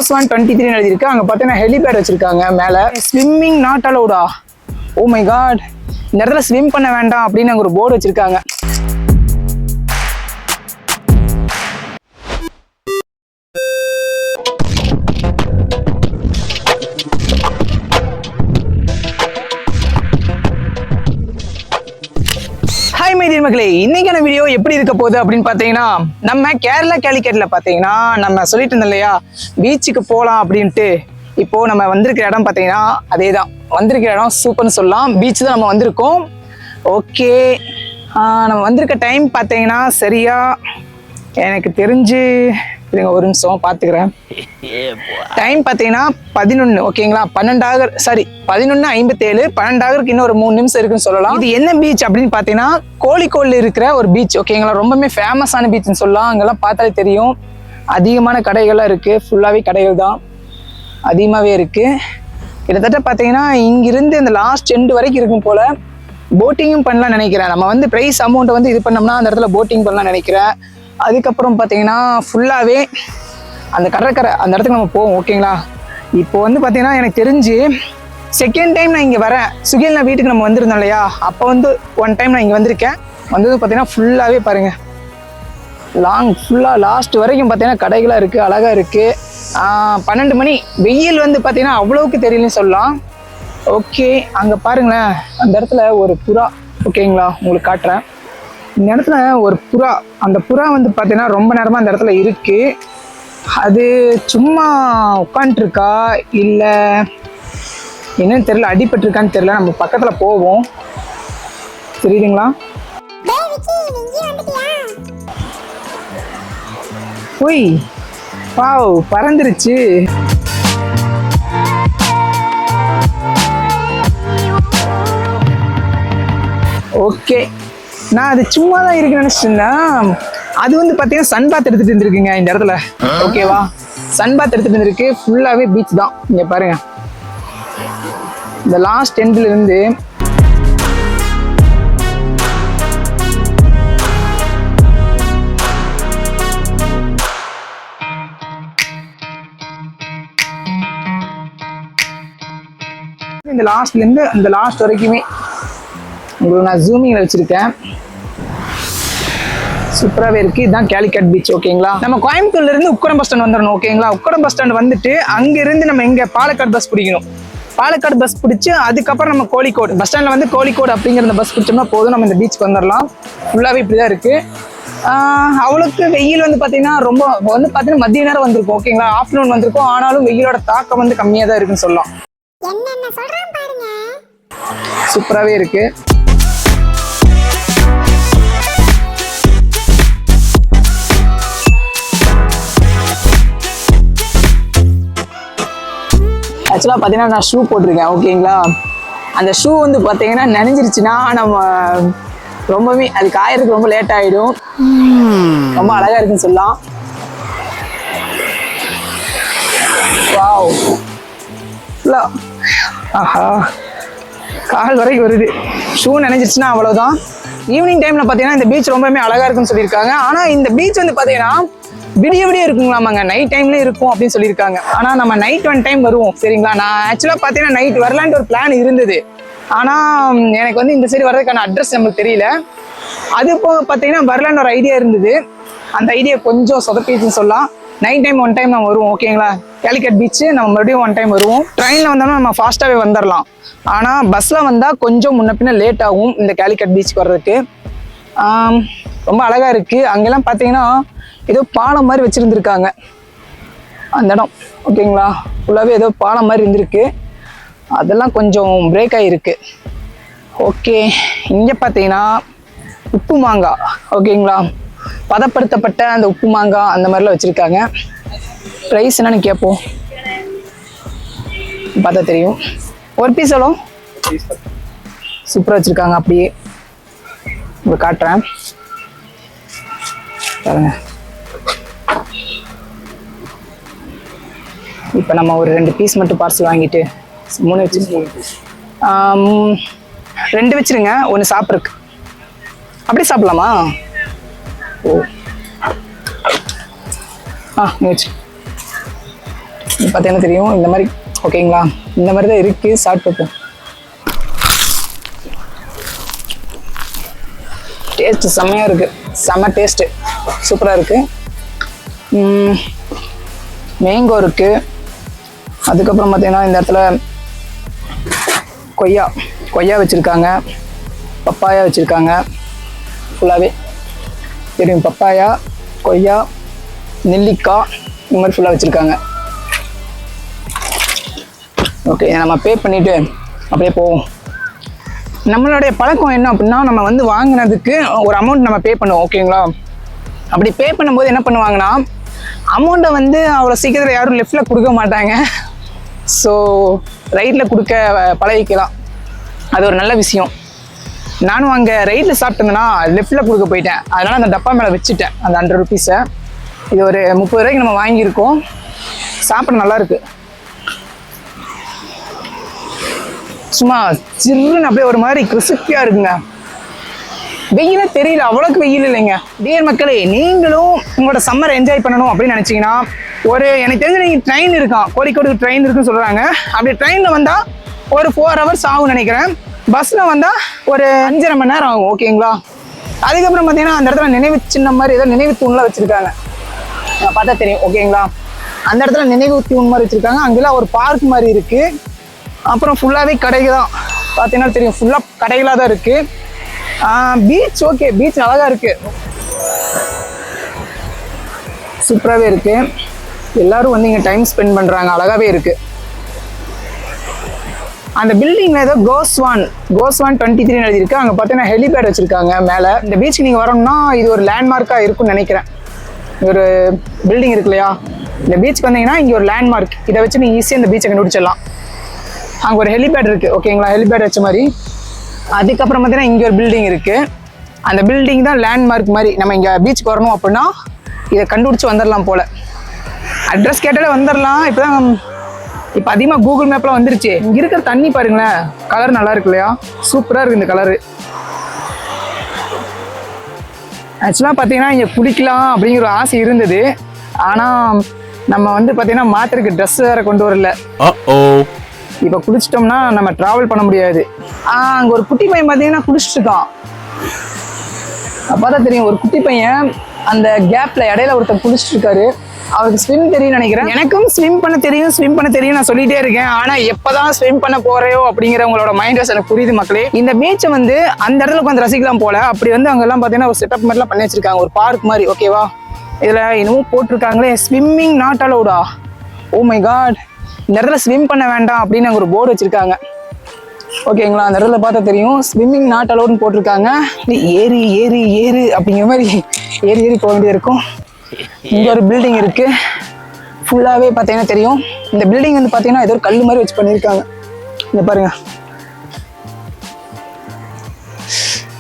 Rose 123 எழுதிருக்கு. அங்க பாத்தீங்கன்னா ஹெலிபேட் வச்சிருக்காங்க மேல. ஸ்விம்மிங் நாட் அலௌடா. ஓ மை காட், இந்த இடத்துல ஸ்விம் பண்ண வேண்டாம் அப்படின்னு அங்க ஒரு போர்டு வச்சிருக்காங்க. ஹாய் மைடியர் மக்களே, இன்னைக்கான வீடியோ எப்படி இருக்க போகுது அப்படின்னு பார்த்தீங்கன்னா, நம்ம கேரளா கேலிக்கட்ல பார்த்தீங்கன்னா நம்ம சொல்லிட்டு இருந்தோம் இல்லையா பீச்சுக்கு போகலாம் அப்படின்ட்டு. இப்போ நம்ம வந்திருக்கிற இடம் பார்த்தீங்கன்னா அதே தான். வந்திருக்கிற இடம் சூப்பர்னு சொல்லலாம். பீச் தான் நம்ம வந்திருக்கோம். ஓகே, நம்ம வந்திருக்க டைம் பார்த்தீங்கன்னா சரியா எனக்கு தெரிஞ்சு ஒரு நிமிஷம் பார்த்துக்கிறேன். டைம் பார்த்தீங்கன்னா 11. ஓகேங்களா, 11:57. 12 இன்னும் ஒரு 3 நிமிஷம் இருக்குன்னு சொல்லலாம். இது என்ன பீச் அப்படின்னு பார்த்தீங்கன்னா கோழிக்கோடில் இருக்கிற ஒரு பீச். ஓகேங்களா, ரொம்பவே ஃபேமஸான பீச்னு சொல்லலாம். அங்கெல்லாம் பார்த்தாலே தெரியும், அதிகமான கடைகள்லாம் இருக்கு. ஃபுல்லாகவே கடைகள் தான் அதிகமாகவே இருக்கு. கிட்டத்தட்ட பார்த்தீங்கன்னா இங்கிருந்து இந்த லாஸ்ட் எண்டு வரைக்கும் இருக்கும் போல. போட்டிங்கும் பண்ணலாம் நினைக்கிறேன். நம்ம வந்து ப்ரைஸ் அமௌண்ட்டை வந்து இது பண்ணோம்னா அந்த இடத்துல போட்டிங் பண்ணலாம் நினைக்கிறேன். அதுக்கப்புறம் பார்த்தீங்கன்னா ஃபுல்லாகவே அந்த கடற்கரை அந்த இடத்துக்கு நம்ம போவோம். ஓகேங்களா, இப்போ வந்து பார்த்தீங்கன்னா எனக்கு தெரிஞ்சு செகண்ட் டைம் நான் இங்கே வரேன். சுகில்னா வீட்டுக்கு நம்ம வந்திருந்தோம் இல்லையா, அப்போ வந்து 1 டைம் நான் இங்கே வந்திருக்கேன். வந்தது பார்த்தீங்கன்னா ஃபுல்லாகவே பாருங்கள், ஃபுல்லாக லாஸ்ட் வரைக்கும் பார்த்தீங்கன்னா கடைகளாக இருக்குது, அழகாக இருக்குது. 12 மணி வெயில் வந்து பார்த்தீங்கன்னா அவ்வளோவுக்கு தெரியலன்னு சொல்லலாம். ஓகே, அங்கே பாருங்களேன், அந்த இடத்துல ஒரு புறா. ஓகேங்களா, உங்களுக்கு காட்டுறேன். இந்த இடத்துல ஒரு புறா, அந்த புறா வந்து பார்த்தீங்கன்னா ரொம்ப நேரமாக அந்த இடத்துல இருக்கு. அது சும்மா உட்காந்துருக்கா இல்லை என்னன்னு தெரியல, அடிபட்டிருக்கான்னு தெரியல. நம்ம பக்கத்தில் போவோம், தெரியுதுங்களா? போய் வாவ், பறந்துருச்சு. ஓகே, நான் அது சும்மா தான் இருக்குன்னு நினைச்சிருந்தேன். அது வந்து பார்த்தீங்கன்னா சன் பாத் எடுத்துட்டு இருந்திருக்குங்க இந்த இடத்துல. ஓகேவா, சன் பாத் எடுத்துட்டு இருந்திருக்கு. ஃபுல்லாகவே பீச் தான். இங்கே பாருங்க, இந்த லாஸ்ட் எண்ட்ல இருந்து இந்த லாஸ்ட்ல இருந்து அந்த லாஸ்ட் வரைக்குமே உங்களுக்கு நான் ஜூமிங்ல வச்சிருக்கேன். சூப்பராகவே இருக்கு. இதுதான் கேலிக்கட் பீச். ஓகேங்களா, நம்ம கோயம்புத்தூர்ல இருந்து உக்கடம் பஸ் ஸ்டாண்ட் வந்துடணும். ஓகேங்களா, உக்கடம் பஸ் ஸ்டாண்ட் வந்துட்டு அங்கிருந்து நம்ம இங்க பாலக்காடு பஸ் பிடிக்கணும். பாலக்காடு பஸ் பிடிச்சி அதுக்கப்புறம் நம்ம கோழிக்கோடு பஸ் ஸ்டாண்ட்ல வந்து கோழிக்கோடு அப்படிங்கிற அந்த பஸ் பிடிச்சோம்னா போதும், நம்ம இந்த பீச்சுக்கு வந்துடலாம். ஃபுல்லாகவே இப்படிதான் இருக்கு. அவ்வளோக்கு வெயில் வந்து பார்த்தீங்கன்னா ரொம்ப வந்து பார்த்தீங்கன்னா மதிய நேரம் வந்திருக்கும். ஓகேங்களா, ஆஃப்டர்நூன் வந்திருக்கும். ஆனாலும் வெயிலோட தாக்கம் வந்து கம்மியாக தான் இருக்குன்னு சொல்லலாம். சூப்பராகவே இருக்கு. ஆக்சுவலாக பார்த்தீங்கன்னா நான் ஷூ போட்டிருக்கேன். ஓகேங்களா, அந்த ஷூ வந்து பார்த்தீங்கன்னா நனைஞ்சிருச்சுன்னா நம்ம ரொம்பவே அது காயறதுக்கு ரொம்ப லேட் ஆகிடும். ரொம்ப அழகாக இருக்குன்னு சொல்லலாம். வாவ், ஆஹா, கால் வரைக்கும் வருது. ஷூ நினைஞ்சிருச்சுன்னா அவ்வளோதான். ஈவினிங் டைமில் பார்த்தீங்கன்னா இந்த பீச் ரொம்பவே அழகாக இருக்குன்னு சொல்லியிருக்காங்க. ஆனால் இந்த பீச் வந்து பார்த்தீங்கன்னா விடிய இருக்குங்களாமாங்க, நைட் டைம்ல இருக்கும் அப்படின்னு சொல்லியிருக்காங்க. ஆனால் நம்ம நைட் 1 டைம் வருவோம். சரிங்களா, நான் ஆக்சுவலாக பார்த்தீங்கன்னா நைட் வரலான்ட்டு ஒரு பிளான் இருந்தது. ஆனால் எனக்கு வந்து இந்த சைடு வர்றதுக்கான அட்ரஸ் நம்மளுக்கு தெரியல. அது போக பார்த்தீங்கன்னா வரலான்னு ஒரு ஐடியா இருந்தது. அந்த ஐடியா கொஞ்சம் சொதப்பிச்சுன்னு சொல்லலாம். நைட் டைம் 1 டைம் நம்ம வருவோம். ஓகேங்களா, கேலிக்கட் பீச்சு நம்ம மறுபடியும் 1 டைம் வருவோம். ட்ரெயினில் வந்தோம்னா நம்ம ஃபாஸ்ட்டாகவே வந்துடலாம். ஆனால் பஸ்ஸில் வந்தால் கொஞ்சம் முன்ன பின்ன லேட் ஆகும் இந்த கேலிக்கட் பீச்சுக்கு வர்றதுக்கு. ரொம்ப அழகாக இருக்குது. அங்கெல்லாம் பார்த்தீங்கன்னா ஏதோ பாலம் மாதிரி வச்சுருந்துருக்காங்க அந்த இடம். ஓகேங்களா, ஃபுல்லாகவே ஏதோ பாலம் மாதிரி இருந்திருக்கு. அதெல்லாம் கொஞ்சம் பிரேக் ஆகிருக்கு. ஓகே, இங்கே பார்த்தீங்கன்னா உப்பு மாங்காய். ஓகேங்களா, பதப்படுத்தப்பட்ட அந்த உப்பு மாங்காய் அந்த மாதிரிலாம் வச்சுருக்காங்க. ப்ரைஸ் என்னன்னு கேட்போம், பார்த்தா தெரியும். ஒரு பீஸ் எவ்வளோ? சூப்பராக வச்சுருக்காங்க. அப்படியே உங்களுக்கு காட்டுறேன் பாருங்க. இப்போ நம்ம ஒரு 2 பீஸ் மட்டும் பார்சல் வாங்கிட்டு 3 வச்சு 2 வச்சிருங்க, 1 சாப்பிட்ருக்கு. அப்படி சாப்பிடலாமா? ஓ, நீ வச்சு பார்த்தீங்கன்னா தெரியும் இந்த மாதிரி. ஓகேங்களா, இந்த மாதிரி தான் இருக்குது. சாப்பிட்டு டேஸ்ட்டு செம்மையாக இருக்குது. செம்ம டேஸ்ட்டு, சூப்பராக இருக்குது. மேங்கோ இருக்குது. அதுக்கப்புறம் பார்த்தீங்கன்னா இந்த இடத்துல கொய்யா வச்சுருக்காங்க, பப்பாயா வச்சுருக்காங்க. ஃபுல்லாகவே தெரியும், பப்பாயா, கொய்யா, நெல்லிக்காய் இந்த மாதிரி ஃபுல்லாக வச்சுருக்காங்க. ஓகே, நம்ம பே பண்ணிவிட்டு அப்படியே போவோம். நம்மளுடைய பழக்கம் என்ன அப்படின்னா, நம்ம வந்து வாங்கினதுக்கு ஒரு அமௌண்ட் நம்ம பே பண்ணுவோம். ஓகேங்களா, அப்படி பே பண்ணும்போது என்ன பண்ணுவாங்கன்னா, அமௌண்ட்டை வந்து அவ்வளோ சீக்கிரத்தில் யாரும் லெஃப்டில் கொடுக்க மாட்டாங்க. ஸோ ரைட்டில் கொடுக்க பழகிக்கலாம். அது ஒரு நல்ல விஷயம். நானும் அங்கே ரைட்டில் சாப்பிட்டேன்னா லெஃப்டில் கொடுக்க போயிட்டேன். அதனால் அந்த டப்பா மேலே வச்சுட்டேன் அந்த 100 ருபீஸை. இது ஒரு 30 ரூபாய்க்கு நம்ம வாங்கியிருக்கோம். சாப்பிட நல்லாயிருக்கு. சும்மா சிறுன்னு அப்படியே ஒரு மாதிரி கிறிஸ்பியாக இருக்குங்க. வெயிலே தெரியல, அவ்வளோக்கு வெயில் இல்லைங்க. டியர் மக்களே, நீங்களும் உங்களோட சம்மரை என்ஜாய் பண்ணணும் அப்படின்னு நினச்சிங்கன்னா, எனக்கு தெரிஞ்ச நீங்கள் ட்ரெயின் இருக்கான், கோழிக்கோடுக்கு ட்ரெயின் இருக்குன்னு சொல்கிறாங்க. அப்படி ட்ரெயினில் வந்தால் ஒரு 4 ஹவர்ஸ் ஆகும்னு நினைக்கிறேன். பஸ்ஸில் வந்தால் ஒரு 5.5 மணி நேரம் ஆகும். ஓகேங்களா, அதுக்கப்புறம் பார்த்தீங்கன்னா அந்த இடத்துல நினைவு சின்ன மாதிரி ஏதோ நினைவு தூண்லாம் வச்சுருக்காங்க. பார்த்தா தெரியும். ஓகேங்களா, அந்த இடத்துல நினைவு தூண் மாதிரி வச்சுருக்காங்க. அங்கெல்லாம் ஒரு பார்க் மாதிரி இருக்குது. அப்புறம் ஃபுல்லாகவே கடைகள் தான். பார்த்தீங்கன்னா தெரியும், ஃபுல்லாக கடைகளாக தான் இருக்குது. பீச் ஓகே, பீச் அழகாக இருக்குது, சூப்பராகவே இருக்குது. எல்லோரும் வந்து இங்கே டைம் ஸ்பெண்ட் பண்ணுறாங்க, அழகாகவே இருக்குது. அந்த பில்டிங்கில் ஏதோ கோஸ்வான் 23 எழுதியிருக்கு. அங்கே பார்த்தீங்கன்னா ஹெலிபேட் வச்சுருக்காங்க மேலே. இந்த பீச்சுக்கு நீங்கள் வரணும்னா இது ஒரு லேண்ட்மார்க்காக இருக்கும்னு நினைக்கிறேன். ஒரு பில்டிங் இருக்கு இல்லையா, இந்த பீச்சுக்கு வந்தீங்கன்னா இங்கே ஒரு லேண்ட்மார்க். இதை வச்சு நீங்கள் ஈஸியாக இந்த பீச்சை கண்டுபிடிச்சிடலாம். அங்கே ஒரு ஹெலிபேட் இருக்குது. ஓகேங்களா, ஹெலிபேட் வச்ச மாதிரி. அதுக்கப்புறம் பார்த்தீங்கன்னா இங்கே ஒரு பில்டிங் இருக்குது. அந்த பில்டிங் தான் லேண்ட்மார்க் மாதிரி. நம்ம இங்கே பீச்சுக்கு வரணும் அப்படின்னா இதை கண்டுபிடிச்சி வந்துடலாம் போல். அட்ரஸ் கேட்டாலே வந்துடலாம். இப்போ அதிகமாக கூகுள் மேப்லாம் வந்துருச்சு. இங்கே இருக்கிற தண்ணி பாருங்களேன், கலர் நல்லா இருக்கு இல்லையா, சூப்பராக இருக்குது இந்த கலரு. ஆக்சுவலாக பார்த்தீங்கன்னா இங்கே குளிக்கலாம் அப்படிங்கிற ஒரு ஆசை இருந்தது. ஆனால் நம்ம வந்து பார்த்தீங்கன்னா மாத்திரைக்கு ட்ரெஸ் வேறு கொண்டு வரல. இப்போ குளிச்சிட்டோம்னா நம்ம ட்ராவல் பண்ண முடியாது. அங்கே ஒரு குட்டி பையன் பார்த்தீங்கன்னா குளிச்சுட்டு இருக்கான். அப்போ தான் தெரியும், ஒரு குட்டி பையன் அந்த கேப்பில் இடையில ஒருத்தர் குளிச்சுட்டு இருக்காரு. அவருக்கு ஸ்விம் தெரியும்னு நினைக்கிறேன். எனக்கும் ஸ்விம் பண்ண தெரியும் நான் சொல்லிட்டே இருக்கேன். ஆனால் எப்போதான் ஸ்விம் பண்ண போறையோ அப்படிங்கிற உங்களோட மைண்ட் வாஷ் எனக்கு புரியுது மக்களே. இந்த பீச்சை வந்து அந்த இடத்துல உட்காந்து ரசிக்கலாம் போல. அப்படி வந்து அங்கெல்லாம் பார்த்தீங்கன்னா ஒரு செட்டப் மாதிரிலாம் பண்ணி வச்சிருக்காங்க, ஒரு பார்க் மாதிரி. ஓகேவா, இதில் இன்னமும் போட்டிருக்காங்களே ஸ்விம்மிங் நாட் அலவுடா. ஓ மை காட், இந்த இடத்துல ஸ்விம் பண்ண வேண்டாம் அப்படின்னு அங்கே ஒரு போர்டு வச்சிருக்காங்க. ஓகேங்களா, அந்த இடத்துல பார்த்தா தெரியும் ஸ்விம்மிங் நாட் அலவுட்னு போட்டிருக்காங்க. ஏறு அப்படிங்கிற மாதிரி ஏறி போக வேண்டியது இருக்கும். இங்கே ஒரு பில்டிங் இருக்குது. ஃபுல்லாகவே பார்த்தீங்கன்னா தெரியும். இந்த பில்டிங் வந்து பார்த்தீங்கன்னா ஏதோ ஒரு கல் மாதிரி வச்சு பண்ணியிருக்காங்க. இங்கே பாருங்க,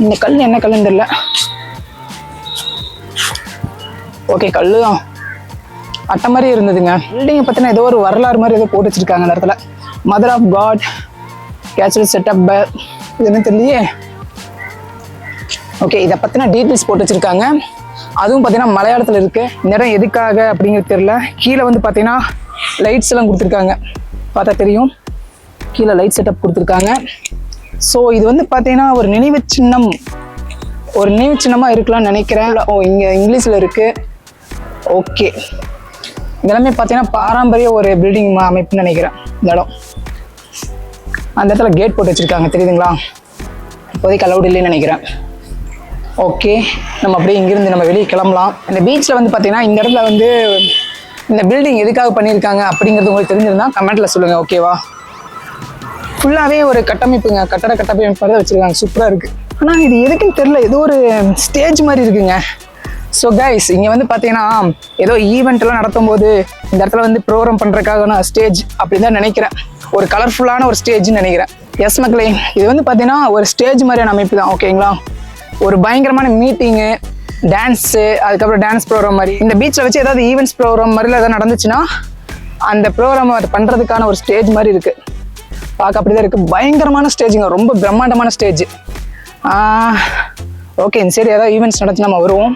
இந்த கல் என்ன கல்லுன்னு தெரியல. ஓகே, கல் தான், அட்டை மாதிரி இருந்ததுங்க. பில்டிங்கை பார்த்தீங்கன்னா ஏதோ ஒரு வரலாறு மாதிரி ஏதோ போட்டு வச்சிருக்காங்க அந்த இடத்துல. மதர் ஆஃப் காட் கேச்சுரல் செட்டப் இது என்ன தெரியலையே. ஓகே, இதை பற்றின டீட்டெயில்ஸ் போட்டு வச்சுருக்காங்க. அதுவும் பார்த்தீங்கன்னா மலையாளத்தில் இருக்குது. இந்த இடம் எதுக்காக அப்படிங்கிறது தெரியல. கீழே வந்து பார்த்தீங்கன்னா லைட்ஸ் எல்லாம் கொடுத்துருக்காங்க, பார்த்தா தெரியும். கீழே லைட் செட்டப் கொடுத்துருக்காங்க. ஸோ இது வந்து பார்த்தீங்கன்னா ஒரு நினைவு சின்னமாக இருக்கலாம்னு நினைக்கிறேன். இங்கே இங்கிலீஷில் இருக்குது. ஓகே, இதெல்லாமே பார்த்தீங்கன்னா பாரம்பரிய ஒரு பில்டிங் அமைப்புன்னு நினைக்கிறேன் இந்த இடம். அந்த இடத்துல கேட் போட்டு வச்சுருக்காங்க, தெரியுதுங்களா. இப்போதைக்கு அலவுட் இல்லைன்னு நினைக்கிறேன். ஓகே, நம்ம அப்படியே இங்கேருந்து நம்ம வெளியே கிளம்பலாம். இந்த பீச்சில் வந்து பார்த்தீங்கன்னா இந்த இடத்துல வந்து இந்த பில்டிங் எதுக்காக பண்ணியிருக்காங்க அப்படிங்கிறது உங்களுக்கு தெரிஞ்சிருந்தா கமெண்ட்டில் சொல்லுங்கள். ஓகேவா, ஃபுல்லாகவே ஒரு கட்டமைப்புங்க, கட்டட கட்டமைப்பு தான் வச்சுருக்காங்க, சூப்பராக இருக்குது. ஆனால் இது எதுக்குன்னு தெரில, ஏதோ ஒரு ஸ்டேஜ் மாதிரி இருக்குங்க. ஸோ கைஸ், இங்கே வந்து பார்த்தீங்கன்னா ஏதோ ஈவெண்ட்லாம் நடத்தும் போது இந்த இடத்துல வந்து ப்ரோக்ராம் பண்ணுறதுக்காக ஸ்டேஜ் அப்படின்னு தான் நினைக்கிறேன். ஒரு கலர்ஃபுல்லான ஒரு ஸ்டேஜ்னு நினைக்கிறேன். எஸ் மக்களே, இது வந்து பார்த்தீங்கன்னா ஒரு ஸ்டேஜ் மாதிரியான அமைப்பு தான். ஓகேங்களா, ஒரு பயங்கரமான மீட்டிங்கு, டான்ஸு, அதுக்கப்புறம் டான்ஸ் ப்ரோக்ராம் மாதிரி இந்த பீச்சில் வச்சு ஏதாவது ஈவெண்ட்ஸ் ப்ரோக்ராம் மாதிரிலாம் எதாவது நடந்துச்சுன்னா அந்த ப்ரோக்ராம் பண்ணுறதுக்கான ஒரு ஸ்டேஜ் மாதிரி இருக்குது. பார்க்க அப்படி தான் இருக்குது. பயங்கரமான ஸ்டேஜுங்க, ரொம்ப பிரம்மாண்டமான ஸ்டேஜ். ஓகே, இந்த சரி ஏதாவது ஈவெண்ட்ஸ் நடத்தி நம்ம வருவோம்.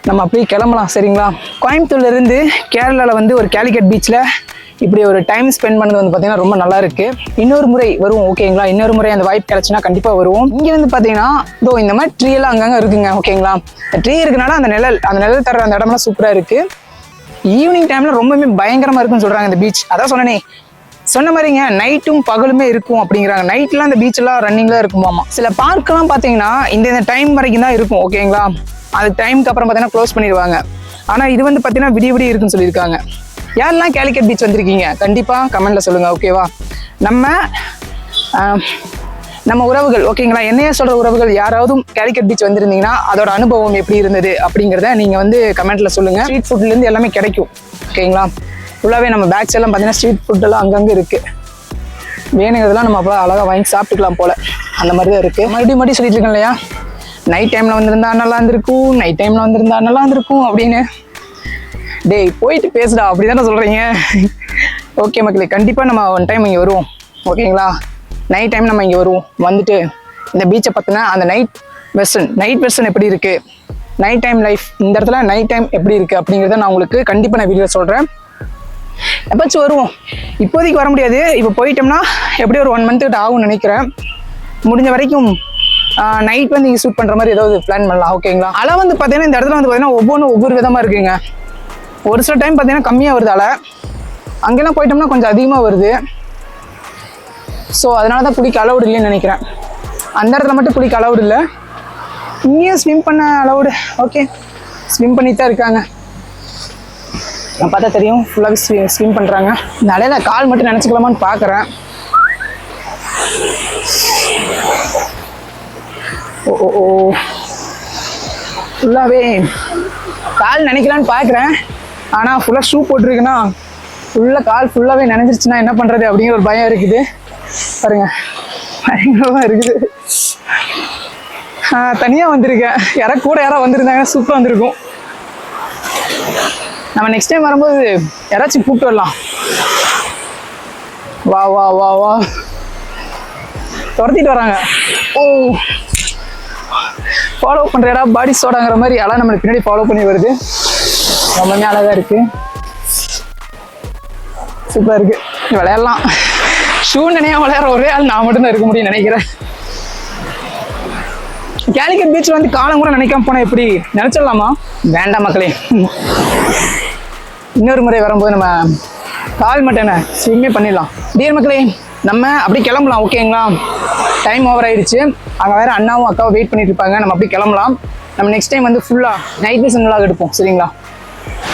நம்ம அப்படியே கிளம்பலாம், சரிங்களா. கோயம்புத்தூர்லேருந்து கேரளாவில் வந்து ஒரு கேலிக்கட் பீச்சில் இப்படி ஒரு டைம் ஸ்பெண்ட் பண்ணது வந்து பார்த்தீங்கன்னா ரொம்ப நல்லா இருக்கு. இன்னொரு முறை வருவோம் ஓகேங்களா. இன்னொரு முறை அந்த வாய்ப்பு கிடைச்சுன்னா கண்டிப்பாக வருவோம். இங்கே வந்து பார்த்தீங்கன்னா இதோ இந்த மாதிரி ட்ரீ எல்லாம் அங்கங்கே இருக்குங்க ஓகேங்களா. ட்ரீ இருக்கனால அந்த நிழல் தர அந்த இடம்லாம் சூப்பராக இருக்கு. ஈவினிங் டைம்ல ரொம்பவே பயங்கரமா இருக்குன்னு சொல்றாங்க இந்த பீச். அதான் சொன்னனே, சொன்ன மாதிரிங்க நைட்டும் பகலுமே இருக்கும் அப்படிங்கிறாங்க. நைட்லாம் அந்த பீச்லாம் ரன்னிங்ல இருக்குமாமா. சில பார்க்கெல்லாம் பார்த்தீங்கன்னா இந்த டைம் வரைக்கும் தான் இருக்கும் ஓகேங்களா. அது டைமுக்கு அப்புறம் பார்த்தீங்கன்னா க்ளோஸ் பண்ணிடுவாங்க. ஆனால் இது வந்து பார்த்தீங்கன்னா விடிய இருக்குன்னு சொல்லியிருக்காங்க. யாரெல்லாம் கேலிக்கட் பீச் வந்திருக்கீங்க கண்டிப்பாக கமெண்ட்ல சொல்லுங்க ஓகேவா. நம்ம உறவுகள் ஓகேங்களா, என்னைய சொல்ற உறவுகள் யாராவது கேலிக்கட் பீச் வந்திருந்தீங்கன்னா அதோட அனுபவம் எப்படி இருந்தது அப்படிங்கிறத நீங்கள் வந்து கமெண்ட்ல சொல்லுங்க. ஸ்ட்ரீட் ஃபுட்லேருந்து எல்லாமே கிடைக்கும் ஓகேங்களா. ஃபுல்லாகவே நம்ம பேக்ஸ் எல்லாம் பார்த்தீங்கன்னா ஸ்ட்ரீட் ஃபுட்டெல்லாம் அங்கங்கே இருக்குது. வேணுங்கிறதுலாம் நம்ம அப்போ அழகாக வாங்கி சாப்பிட்டுக்கலாம் போல், அந்த மாதிரி தான் இருக்குது. மறுபடியும் சொல்லிட்டு இருக்கேன் இல்லையா, நைட் டைமில் வந்திருந்தா நல்லா இருந்திருக்கும், நைட் டைமில் வந்திருந்தா நல்லா இருந்திருக்கும் அப்படின்னு. டேய் போயிட்டு பேசுடா, அப்படி தானே சொல்கிறீங்க. ஓகே மக்களே, கண்டிப்பாக நம்ம ஒன் டைம் இங்கே வருவோம் ஓகேங்களா. நைட் டைம் நம்ம இங்கே வருவோம், வந்துட்டு இந்த பீச்சை பார்த்தினா அந்த நைட் வெர்ஷன் எப்படி இருக்குது, நைட் டைம் லைஃப் இந்த இடத்துல நைட் டைம் எப்படி இருக்குது அப்படிங்கிறத நான் உங்களுக்கு கண்டிப்பாக நான் வீடியோ சொல்கிறேன். எப்போச்சும் வருவோம், இப்போதைக்கு வர முடியாது. இப்போ போயிட்டோம்னா எப்படி ஒரு 1 மந்த் ஆகும்னு நினைக்கிறேன். முடிஞ்ச வரைக்கும் நைட் வந்து இங்கே ஷூட் பண்ணுற மாதிரி ஏதாவது பிளான் பண்ணலாம் ஓகேங்களா. அலை வந்து பார்த்தீங்கன்னா இந்த இடத்துல வந்து பார்த்தீங்கன்னா ஒவ்வொன்றும் ஒவ்வொரு விதமாக இருக்குங்க. ஒரு சில டைம் பார்த்தீங்கன்னா கம்மியாக வருது அலை, அங்கெல்லாம் போயிட்டோம்னா கொஞ்சம் அதிகமாக வருது. ஸோ அதனால தான் குளிக்க அலவுடு இல்லைன்னு நினைக்கிறேன். அந்த இடத்துல மட்டும் குளிக்க அலவுடு இல்லை, இங்கேயும் ஸ்விம் பண்ண அலவுடு. ஓகே, ஸ்விம் பண்ணிட்டு தான் இருக்காங்க. நான் பார்த்தா தெரியும் ஃபுல்லாகவே ஸ்விம் பண்ணுறாங்க. இந்த அலையில கால் மட்டும் நினச்சிக்கலாமான்னு பார்க்குறேன். ஓ ஃபுல்லாகவே கால் நினைக்கலான்னு பார்க்குறேன். ஆனால் ஃபுல்லாக ஷூ போட்டிருக்குன்னா ஃபுல்லாக கால் ஃபுல்லாகவே நினைஞ்சிருச்சுன்னா என்ன பண்ணுறது அப்படிங்கிற ஒரு பயம் இருக்குது. பாருங்க பயங்கரமாக இருக்குது. தனியாக வந்திருக்கேன், யாராவது வந்திருந்தாங்க சூப்பராக வந்திருக்கும். நம்ம நெக்ஸ்ட் டைம் வரும்போது யாராச்சும் கூப்பிட்டு வரலாம். வா வா வா வா துரத்திட்டு வராங்க. ஓ ஃபாலோ பண்ணுறடா பாடி சோடாங்கிற மாதிரி அழகாக நம்மளுக்கு பின்னாடி ஃபாலோ பண்ணி வருது. ரொம்பவே அழகாக இருக்குது, சூப்பராக இருக்குது. விளையாடலாம். ஷூ நினையா விளையாடுற ஒரே ஆள் நான் மட்டும்தான் இருக்க முடியும்னு நினைக்கிறேன். கேலிக்கட் பீச் வந்து காலம் கூட நினைக்காம போனால் எப்படி நினச்சிடலாமா? வேண்டாம் மக்களே, இன்னொரு முறை வரும்போது நம்ம கால் மட்டும் என்ன ஸ்விம்மே பண்ணிடலாம். டியர் மக்களே, நம்ம அப்படி கிளம்பலாம் ஓகேங்களா. டைம் ஓவர் ஆயிடுச்சு. அங்கே வேறு அண்ணாவும் அக்காவும் வெயிட் பண்ணிட்டு இருப்பாங்க. நம்ம அப்படி கிளம்பலாம். நம்ம நெக்ஸ்ட் டைம் வந்து ஃபுல்லாக நைட் விஷன் விளாக் எடுப்போம் சரிங்களா.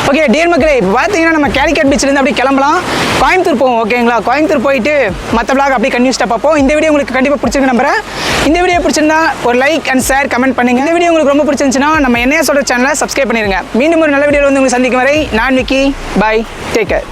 ஓகே டியர் மக்களே, இப்போ பார்த்தீங்கன்னா நம்ம கேலிக்கட் பீச்லேருந்து அப்படியே கிளம்பலாம், கோயம்புத்தூர் போவோம் ஓகேங்களா. கோயம்புத்தூர் போயிட்டு மற்ற விளாக் அப்படியே கன்யூஸ்டாக பார்ப்போம். இந்த வீடியோ உங்களுக்கு கண்டிப்பாக பிடிச்சிருக்கு நம்புறேன். இந்த வீடியோ பிடிச்சிருந்தா ஒரு லைக் அண்ட் ஷேர் கமெண்ட் பண்ணுங்க. இந்த வீடியோ உங்களுக்கு ரொம்ப பிடிச்சிருந்துச்சுன்னா நம்ம என்னைய சொல்கிற சேனலை சப்ஸ்கிரைப் பண்ணிடுங்க. மீண்டும் ஒரு நல்ல வீடியோவில் வந்து உங்களுக்கு சந்திக்கும் வரை நான் விக்கி, பாய், டேக் கேர்.